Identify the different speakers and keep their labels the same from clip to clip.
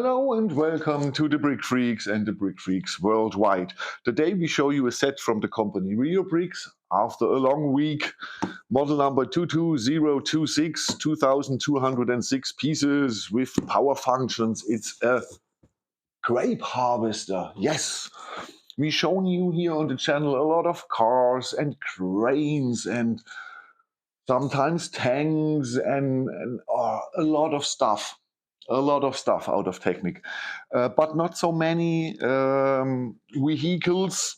Speaker 1: Hello and welcome to the Brickfreaks and the Brickfreaks worldwide. Today we show you a set from the company Reobrix after a long week. Model number 22026, 2206 pieces with power functions. It's a grape harvester. Yes, we've shown you here on the channel a lot of cars and cranes and sometimes tanks and a lot of stuff. A lot of stuff out of Technic, but not so many vehicles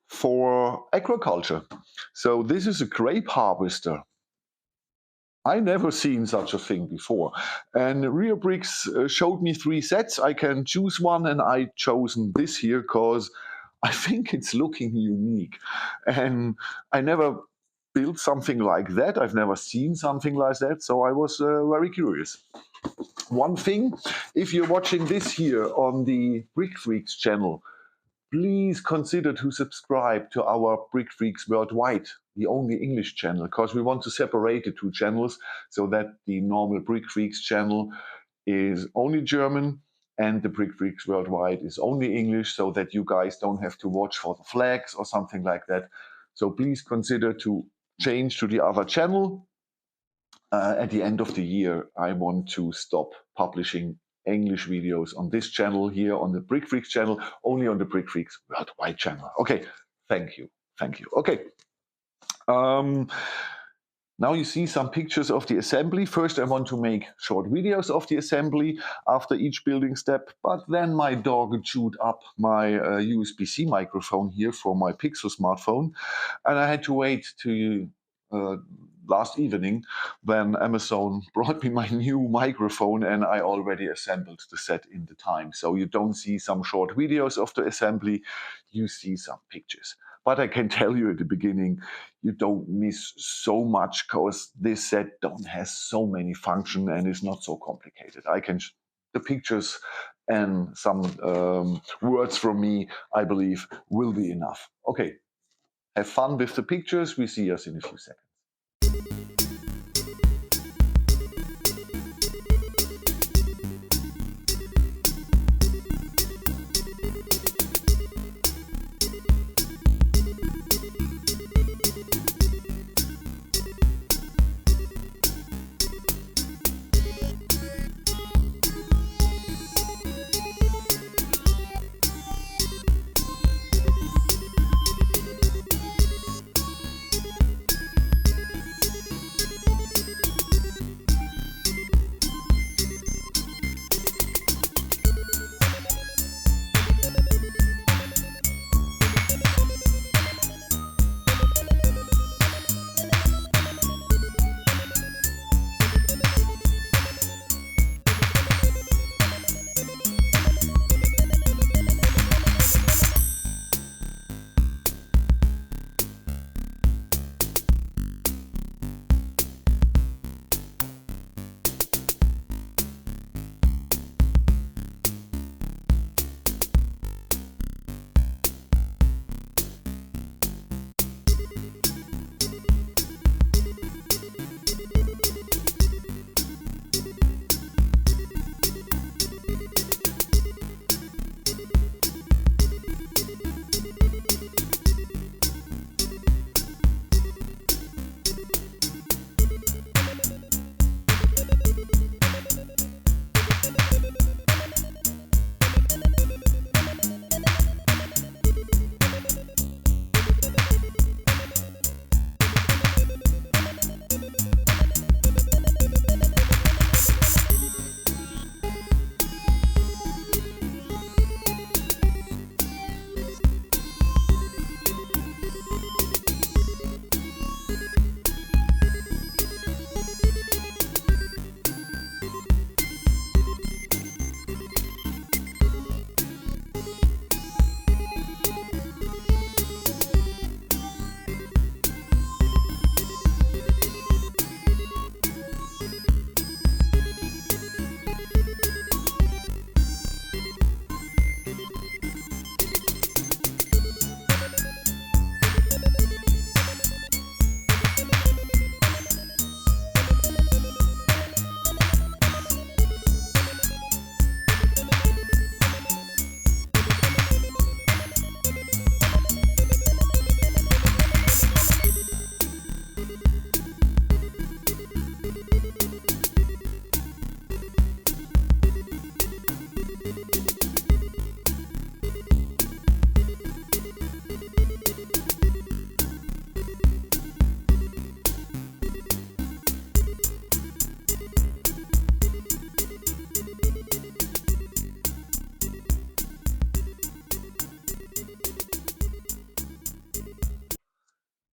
Speaker 1: for agriculture. So this is a grape harvester. I never seen such a thing before. And Reobrix showed me 3 sets. I can choose one, and I chosen this here because I think it's looking unique. And I never built something like that. I've never seen something like that, so I was very curious. One thing, if you're watching this here on the Brickfreaks channel, please consider to subscribe to our Brickfreaks Worldwide, the only English channel, because we want to separate the 2 channels so that the normal Brickfreaks channel is only German and the Brickfreaks Worldwide is only English, so that you guys don't have to watch for the flags or something like that. So please consider to change to the other channel. At the end of the year, I want to stop publishing English videos on this channel here on the Brickfreaks channel, only on the Brickfreaks Worldwide channel. Okay, thank you. Okay. Now you see some pictures of the assembly. First, I want to make short videos of the assembly after each building step, but then my dog chewed up my USB-C microphone here for my Pixel smartphone, and I had to wait to last evening when Amazon brought me my new microphone, and I already assembled the set in the time. So you don't see some short videos of the assembly, you see some pictures. But I can tell you at the beginning, you don't miss so much because this set don't has so many functions and is not so complicated. The pictures and some words from me, I believe, will be enough. Okay, have fun with the pictures. We see us in a few seconds.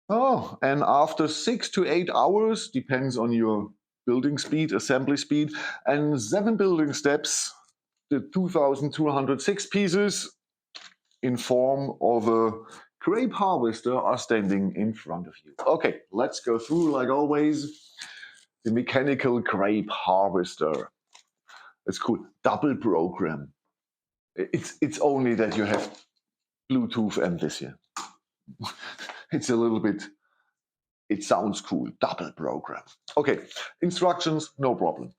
Speaker 1: Oh, and after 6 to 8 hours, depends on your building speed, assembly speed, and 7 building steps, the 2,206 pieces in form of a grape harvester are standing in front of you. Okay, let's go through, like always, the mechanical grape harvester. It's cool. Double program. It's only that you have Bluetooth and this here. It's a little bit, it sounds cool. Double program. Okay, instructions, no problem.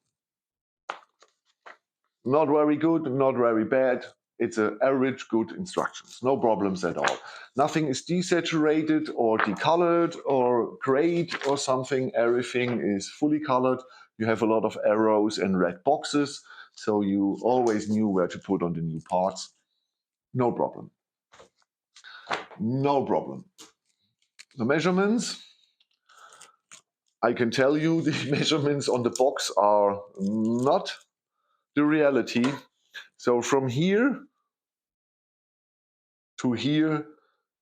Speaker 1: Not very good, not very bad. It's an average good instructions. No problems at all. Nothing is desaturated or decolored or grayed or something. Everything is fully colored. You have a lot of arrows and red boxes, so you always knew where to put on the new parts. No problem. No problem. The measurements, I can tell you the measurements on the box are not the reality. So from here to here,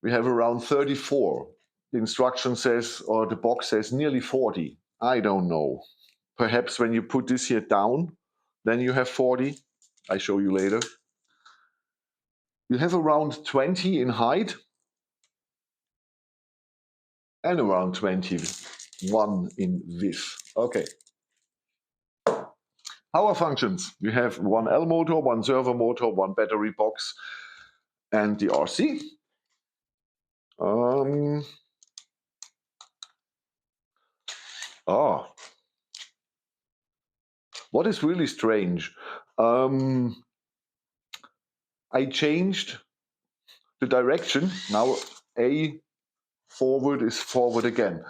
Speaker 1: we have around 34. The instruction says, or the box says nearly 40. I don't know. Perhaps when you put this here down, then you have 40. I show you later. You have around 20 in height and around 21 in width. Okay. Power functions. You have one L motor, one servo motor, one battery box, and the RC. What is really strange? I changed the direction. Now A forward is forward again.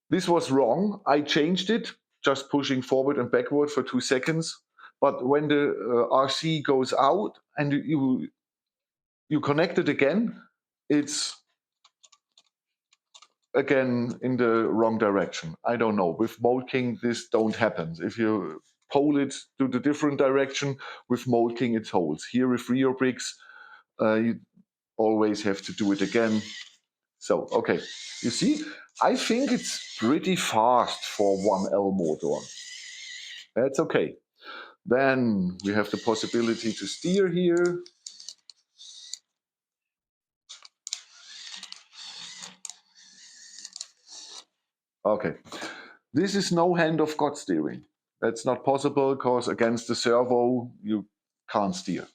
Speaker 1: This was wrong. I changed it, just pushing forward and backward for 2 seconds. But when the RC goes out and you connect it again, it's again in the wrong direction. I don't know. With molting, this don't happen. If you pole it to the different direction, with molting it holds. Here with Reobrix, you always have to do it again. So, okay, you see, I think it's pretty fast for one L motor. That's okay. Then we have the possibility to steer here. Okay, this is no hand of God steering. That's not possible because against the servo, you can't steer.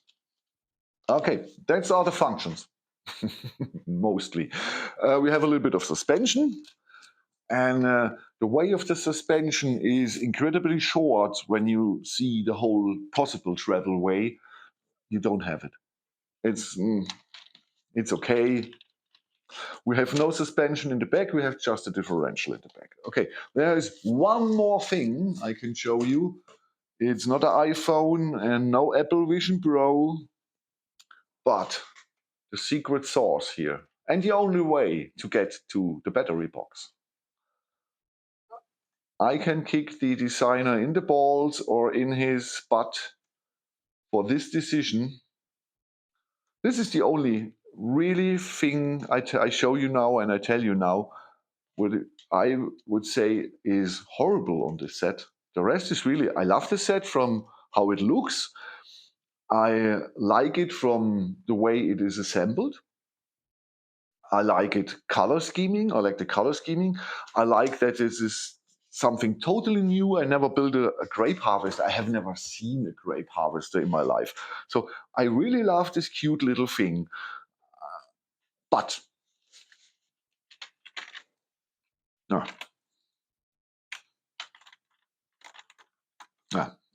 Speaker 1: Okay, that's all the functions, mostly. We have a little bit of suspension. And the way of the suspension is incredibly short when you see the whole possible travel way. You don't have it. It's okay. We have no suspension in the back. We have just a differential in the back. Okay, there is one more thing I can show you. It's not an iPhone and no Apple Vision Pro, but the secret sauce here. And the only way to get to the battery box. I can kick the designer in the balls or in his butt for this decision. This is the only really thing I show you now and I tell you now what I would say is horrible on this set. The rest is really, I love the set from how it looks. I like it from the way it is assembled. I like it color scheming. I like the color scheming. I like that this is something totally new. I never built a grape harvester. I have never seen a grape harvester in my life. So I really love this cute little thing. But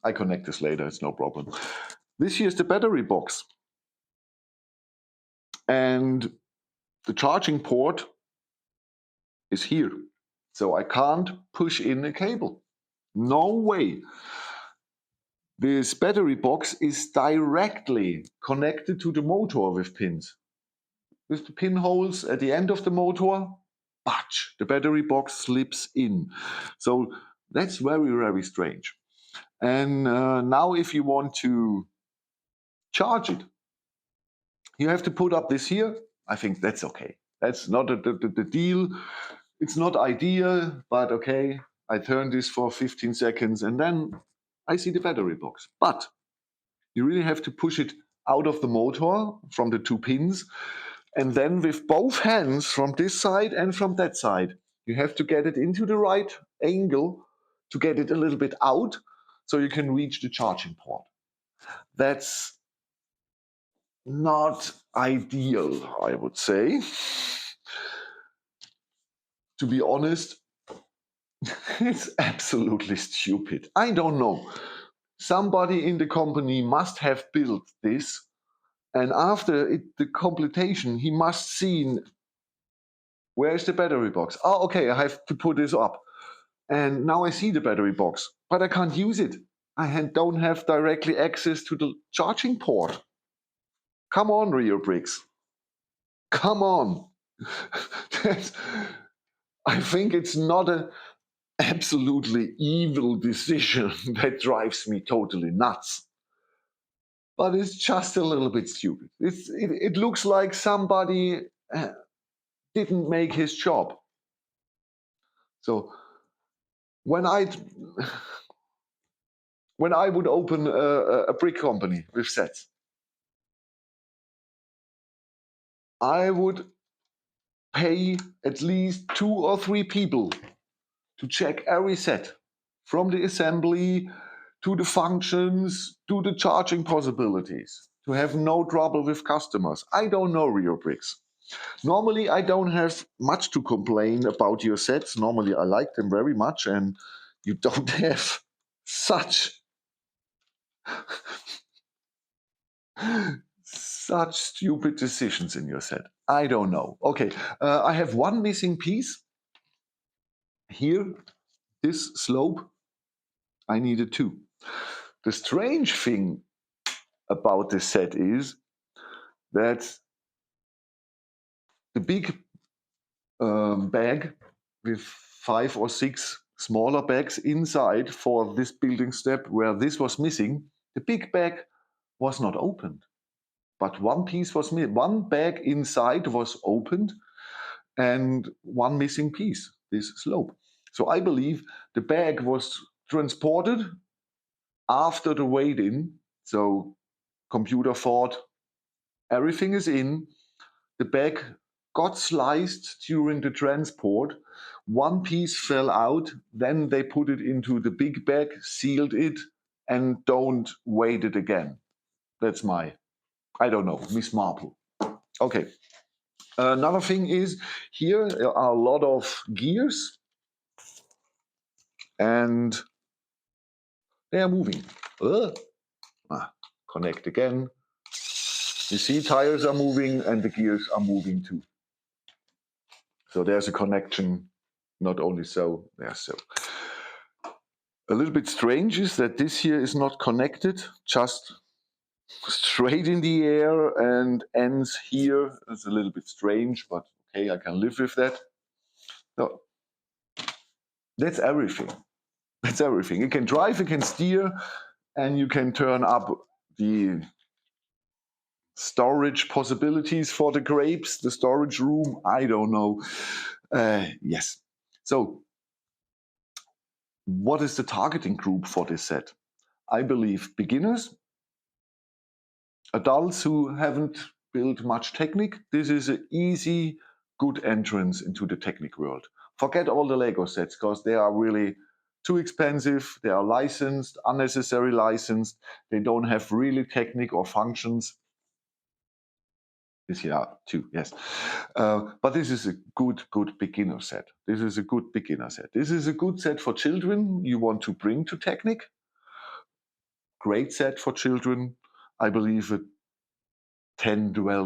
Speaker 1: I connect this later. It's no problem. This here is the battery box. And the charging port is here. So I can't push in a cable. No way. This battery box is directly connected to the motor with pins. With the pinholes at the end of the motor, batch, the battery box slips in. So that's very, very strange. And now if you want to charge it, you have to put up this here. I think that's okay. That's not the deal. It's not ideal, but okay, I turn this for 15 seconds and then I see the battery box. But you really have to push it out of the motor from the 2 pins, and then with both hands from this side and from that side, you have to get it into the right angle to get it a little bit out so you can reach the charging port. That's not ideal, I would say. To be honest, it's absolutely stupid. I don't know. Somebody in the company must have built this, and after the completion, he must seen where's the battery box. Oh, okay, I have to put this up, and now I see the battery box, but I can't use it. I don't have directly access to the charging port. Come on, Reobrix. Come on. I think it's not an absolutely evil decision that drives me totally nuts. But it's just a little bit stupid. It looks like somebody didn't make his job. So when I would open a brick company with sets, I would pay at least 2 or 3 people to check every set, from the assembly to the functions to the charging possibilities, to have no trouble with customers. I don't know, Reobrix. Normally, I don't have much to complain about your sets. Normally, I like them very much, and you don't have such stupid decisions in your set. I don't know. Okay, I have one missing piece here. This slope, I needed 2. The strange thing about this set is that the big bag with 5 or 6 smaller bags inside for this building step where this was missing, the big bag was not opened. But one piece was missing. One bag inside was opened and one missing piece, this slope. So I believe the bag was transported after the weight-in. So computer thought everything is in. The bag got sliced during the transport. One piece fell out. Then they put it into the big bag, sealed it, and don't weight it again. That's I don't know, Miss Marple. Okay. Another thing is here are a lot of gears and they are moving. Connect again. You see, tires are moving and the gears are moving too. So there's a connection, not only so, there's so. A little bit strange is that this here is not connected, just straight in the air and ends here. It's a little bit strange, but okay, I can live with that. No, that's everything. That's everything. You can drive, you can steer, and you can turn up the storage possibilities for the grapes, the storage room, I don't know. Yes. So what is the targeting group for this set? I believe beginners, adults who haven't built much Technic. This is an easy, good entrance into the Technic world. Forget all the Lego sets because they are really too expensive. They are licensed, unnecessary licensed. They don't have really Technic or functions. This here too, yes. But this is a good beginner set. This is a good beginner set. This is a good set for children you want to bring to Technic. Great set for children. I believe a 10 or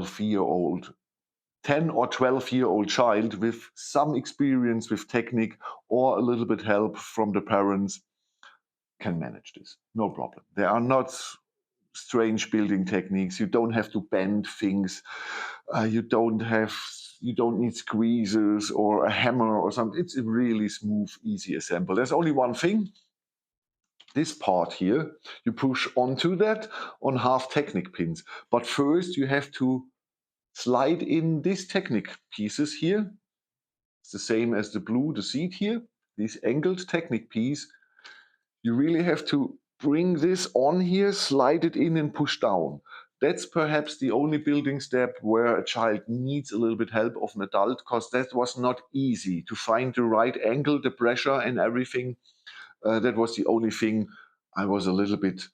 Speaker 1: 12-year-old child with some experience with Technic or a little bit help from the parents can manage this. No problem. There are not strange building techniques. You don't have to bend things. You don't need squeezers or a hammer or something. It's a really smooth, easy assembly. There's only one thing. This part here, you push onto that on half Technic pins. But first you have to slide in these Technic pieces here. It's the same as the blue, the seat here. This angled Technic piece. You really have to bring this on here, slide it in and push down. That's perhaps the only building step where a child needs a little bit help of an adult, because that was not easy to find the right angle, the pressure and everything. That was the only thing I was a little bit,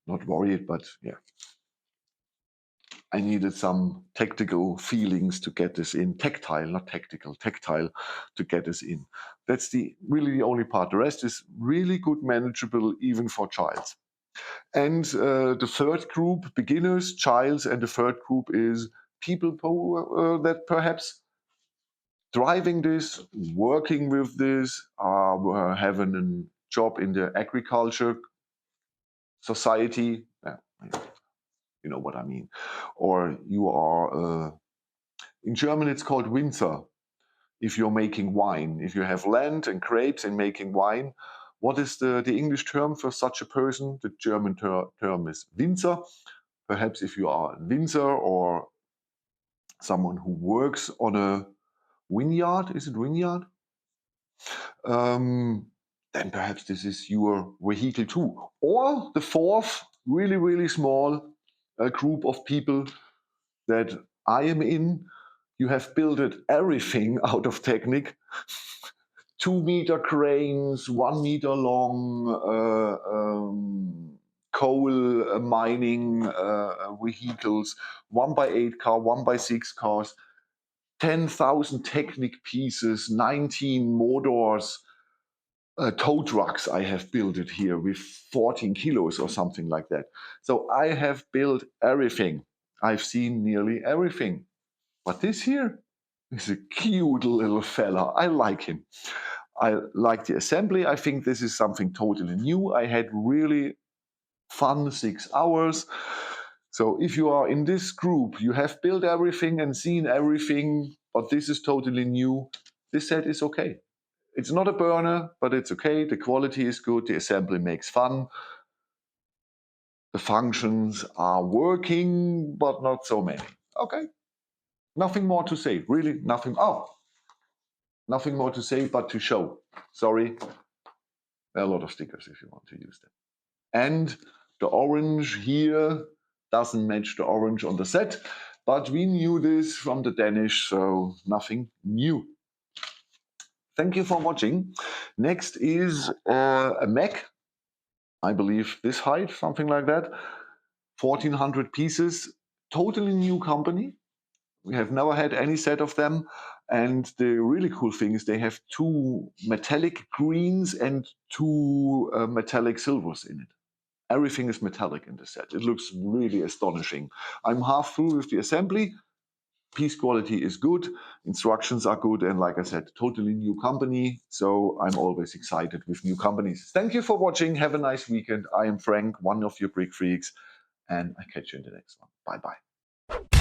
Speaker 1: not worried, but yeah. I needed some tactical feelings to get this in. Tactile, not tactical, tactile to get this in. That's really the only part. The rest is really good, manageable, even for childs. And the third group, beginners, childs, and the third group is people who, that perhaps driving this, working with this, having a job in the agriculture society. You know what I mean. Or you are, in German it's called Winzer. If you're making wine, if you have land and grapes and making wine, what is the English term for such a person? The German term is Winzer. Perhaps if you are a Winzer or someone who works on a vineyard, is it vineyard? Then perhaps this is your vehicle too. Or the fourth, really, really small group of people that I am in. You have built everything out of Technic. 2-meter cranes, 1 meter long coal mining vehicles, 1x8 car, 1x6 cars, 10,000 Technic pieces, 19 motors, tow trucks I have built it here with 14 kilos or something like that. So I have built everything. I've seen nearly everything. But this here is a cute little fella. I like him. I like the assembly. I think this is something totally new. I had really fun 6 hours. So if you are in this group, you have built everything and seen everything, but this is totally new, this set is okay. It's not a burner, but it's okay. The quality is good. The assembly makes fun. The functions are working, but not so many. Okay. Nothing more to say. Really, nothing. Oh, nothing more to say but to show. Sorry. There are a lot of stickers if you want to use them. And the orange here doesn't match the orange on the set, but we knew this from the Danish, so nothing new. Thank you for watching. Next is a Mac. I believe this height, something like that. 1,400 pieces, totally new company. We have never had any set of them. And the really cool thing is they have 2 metallic greens and 2 metallic silvers in it. Everything is metallic in the set. It looks really astonishing. I'm half through with the assembly. Piece quality is good, instructions are good, and like I said, totally new company. So I'm always excited with new companies. Thank you for watching. Have a nice weekend. I am Frank, one of your Brickfreaks, and I catch you in the next one. Bye-bye.